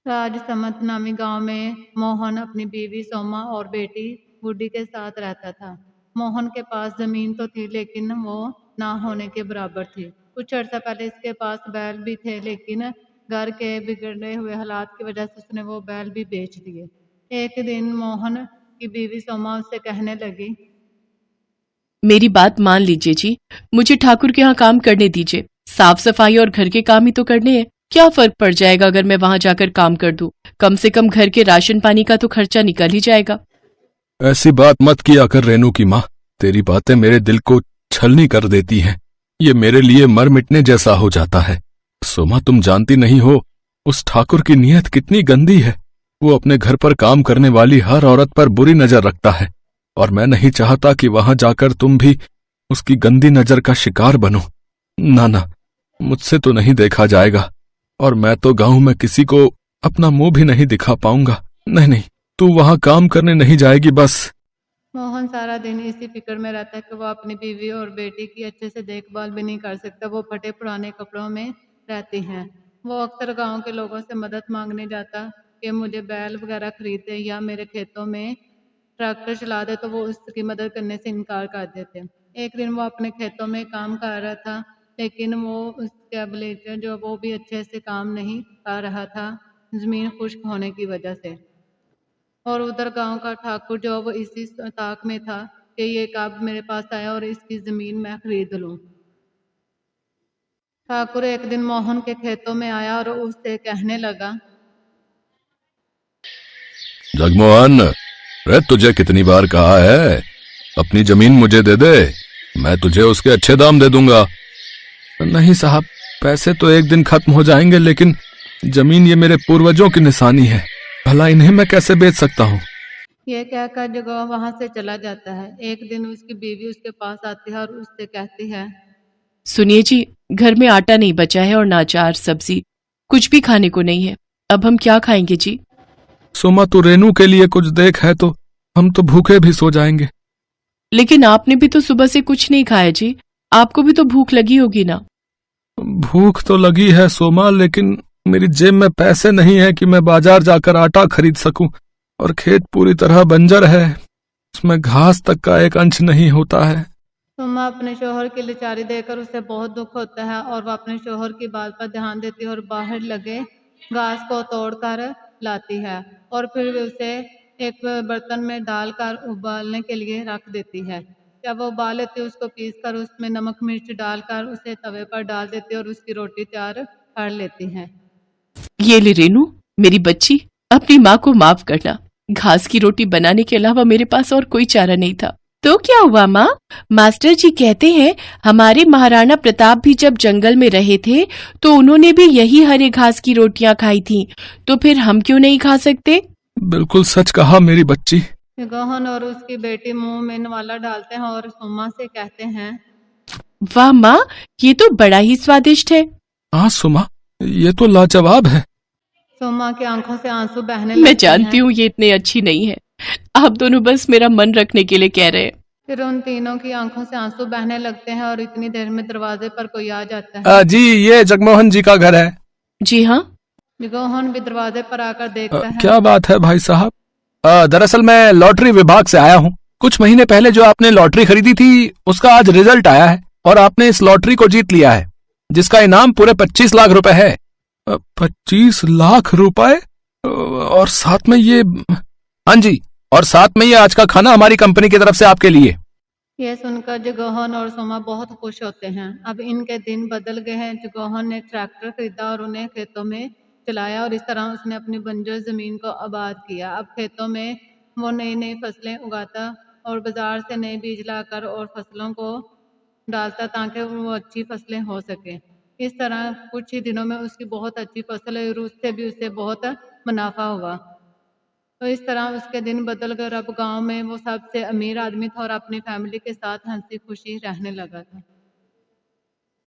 राजसमंद नामी गांव में मोहन अपनी बीवी सोमा और बेटी गुड्डी के साथ रहता था। मोहन के पास जमीन तो थी लेकिन वो ना होने के बराबर थी। कुछ अर्सा पहले इसके पास बैल भी थे लेकिन घर के बिगड़े हुए हालात की वजह से उसने वो बैल भी बेच दिए। एक दिन मोहन की बीवी सोमा उससे कहने लगी, मेरी बात मान लीजिए जी, मुझे ठाकुर के यहाँ काम करने दीजिए। साफ सफाई और घर के काम ही तो करने हैं। क्या फर्क पड़ जाएगा अगर मैं वहां जाकर काम कर दूं? कम से कम घर के राशन पानी का तो खर्चा निकल ही जाएगा। ऐसी बात मत किया कर रेनू की माँ। तेरी बातें मेरे दिल को छलनी कर देती हैं। ये मेरे लिए मर मिटने जैसा हो जाता है। सोमा, तुम जानती नहीं हो उस ठाकुर की नीयत कितनी गंदी है। वो अपने घर पर काम करने वाली हर औरत पर बुरी नजर रखता है और मैं नहीं चाहता कि वहां जाकर तुम भी उसकी गंदी नजर का शिकार बनो। ना ना, मुझसे तो नहीं देखा जाएगा और मैं तो गांव में किसी को अपना मुंह भी नहीं दिखा पाऊंगा। नहीं नहीं, तू वहां काम करने नहीं जाएगी बस। मोहन सारा दिन इसी फिक्र में रहता है कि वो अपनी बीवी और बेटी की अच्छे से देखभाल भी नहीं कर सकता। वो फटे पुराने कपड़ों में रहती हैं। वो अक्सर गांव के लोगों से मदद मांगने जाता कि मुझे बैल वगैरह खरीद दे या मेरे खेतों में ट्रैक्टर चला दे, तो वो उसकी मदद करने से इनकार कर देते। एक दिन वो अपने खेतों में काम कर रहा था लेकिन वो उसके अबलेटर जो वो भी अच्छे से काम नहीं कर रहा था, जमीन खुश्क होने की वजह से। और उधर गांव का ठाकुर जो वो इसी ताक में था कि ये कब मेरे पास आया और इसकी जमीन मैं खरीद लूं। ठाकुर एक दिन मोहन के खेतों में आया और उससे कहने लगा, जगमोहन, रे तुझे कितनी बार कहा है अपनी जमीन मुझे दे दे, मैं तुझे उसके अच्छे दाम दे दूंगा। नहीं साहब, पैसे तो एक दिन खत्म हो जाएंगे लेकिन जमीन ये मेरे पूर्वजों की निशानी है, भला इन्हें मैं कैसे बेच सकता हूँ। ये कहकर जगह वहां से चला जाता है। एक दिन उसकी बीवी उसके पास आती है और उससे कहती है, सुनिए जी, घर में आटा नहीं बचा है और ना अचार सब्जी, कुछ भी खाने को नहीं है। अब हम क्या खाएंगे जी? सोमा, तू रेनू के लिए कुछ देख, है तो हम तो भूखे भी सो जाएंगे। लेकिन आपने भी तो सुबह से कुछ नहीं खाया जी, आपको भी तो भूख लगी होगी ना। भूख तो लगी है सोमा, लेकिन मेरी जेब में पैसे नहीं है कि मैं बाजार जाकर आटा खरीद सकूं और खेत पूरी तरह बंजर है, उसमें घास तक का एक अंश नहीं होता है। सुमा अपने शोहर की लाचारी देखकर उसे बहुत दुख होता है और वह अपने शोहर की बात पर ध्यान देती है और बाहर लगे घास को तोड़कर लाती है और फिर उसे एक बर्तन में डालकर उबालने के लिए रख देती है। जब वो उबाल लेती है उसको पीस कर उसमें नमक मिर्च डालकर उसे तवे पर डाल देती है और उसकी रोटी तैयार कर लेती है। ये ले रेनू, मेरी बच्ची, अपनी माँ को माफ करना। घास की रोटी बनाने के अलावा मेरे पास और कोई चारा नहीं था। तो क्या हुआ माँ? मास्टर जी कहते हैं हमारे महाराणा प्रताप भी जब जंगल में रहे थे तो उन्होंने भी यही हरे घास की रोटियां खाई थी, तो फिर हम क्यों नहीं खा सकते? बिल्कुल सच कहा मेरी बच्ची। गहन और उसकी बेटी मुंह में नवाला डालते हैं और सुमा से कहते हैं, वाह माँ, ये तो बड़ा ही स्वादिष्ट है। हाँ सुमा, ये तो लाजवाब है। सुमा की आंखों से आंसू बहने मैं लगते जानती हैं। हूँ ये इतनी अच्छी नहीं है, आप दोनों बस मेरा मन रखने के लिए कह रहे हैं। फिर उन तीनों की आंखों से आंसू बहने लगते हैं और इतनी देर में दरवाजे पर कोई आ जाता है। जी, ये जगमोहन जी का घर है। जी हाँ। गोहन भी दरवाजे पर आकर देखता है। क्या बात है भाई साहब? दरअसल मैं लॉटरी विभाग से आया हूँ। कुछ महीने पहले जो आपने लॉटरी खरीदी थी उसका आज रिजल्ट आया है और आपने इस लॉटरी को जीत लिया है, जिसका इनाम पूरे 25 लाख रुपए है। 25 लाख रुपए? और साथ में ये, हाँ जी, और साथ में ये आज का खाना हमारी कंपनी की तरफ से आपके लिए। यह सुनकर जगोहन और सोमा बहुत खुश होते हैं। अब इनके दिन बदल गए हैं। जगोहन ने ट्रैक्टर खरीदा और उन्हें खेतों में चलाया और इस तरह उसने अपनी बंजर जमीन को आबाद किया। अब खेतों में वो नई नई फसलें उगाता और बाजार से नए बीज लाकर और फसलों को डालता ताकि वो अच्छी फसलें हो सके। इस तरह कुछ ही दिनों में उसकी बहुत अच्छी फसल हुई और उससे भी उसे बहुत मुनाफा हुआ। तो इस तरह उसके दिन बदल कर अब गांव में वो सबसे अमीर आदमी था और अपनी फैमिली के साथ हंसी खुशी रहने लगा था।